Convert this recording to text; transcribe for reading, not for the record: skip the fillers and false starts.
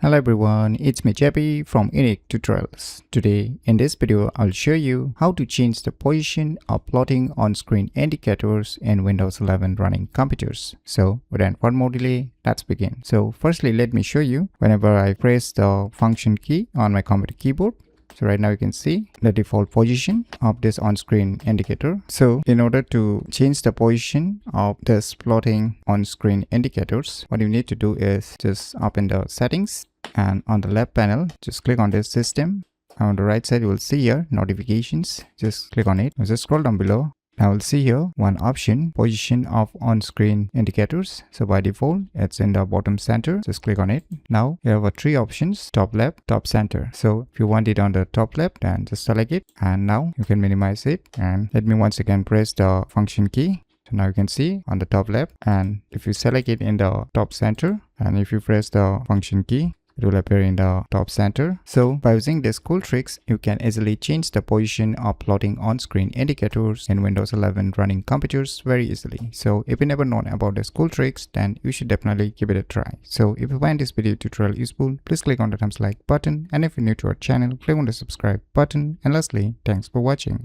Hello everyone, it's me JP from UniqueTutorials. Today in this video I'll show you how to change the position of plotting on-screen indicators in Windows 11 running computers. So without one more delay, let's begin. So firstly let me show you whenever I press the function key on my computer keyboard. So right now you can see the default position of this on-screen indicator. So in order to change the position of this plotting on-screen indicators, what you need to do is just open the settings, and on the left panel, just click on this system. On the right side, you will see here notifications. Just click on it. Now just scroll down below. Now we'll see here one option, position of on-screen indicators. So by default, it's in the bottom center. Just click on it. Now you have three options, top left, top center. So if you want it on the top left, then just select it. And now you can minimize it. And let me once again press the function key. So now you can see on the top left. And if you select it in the top center, and if you press the function key, it will appear in the top center. So by using these cool tricks, you can easily change the position of plotting on-screen indicators in Windows 11 running computers very easily. So if you never known about these cool tricks, then you should definitely give it a try. So if you find this video tutorial useful, please click on the thumbs like button. And if you're new to our channel, click on the subscribe button. And lastly, thanks for watching.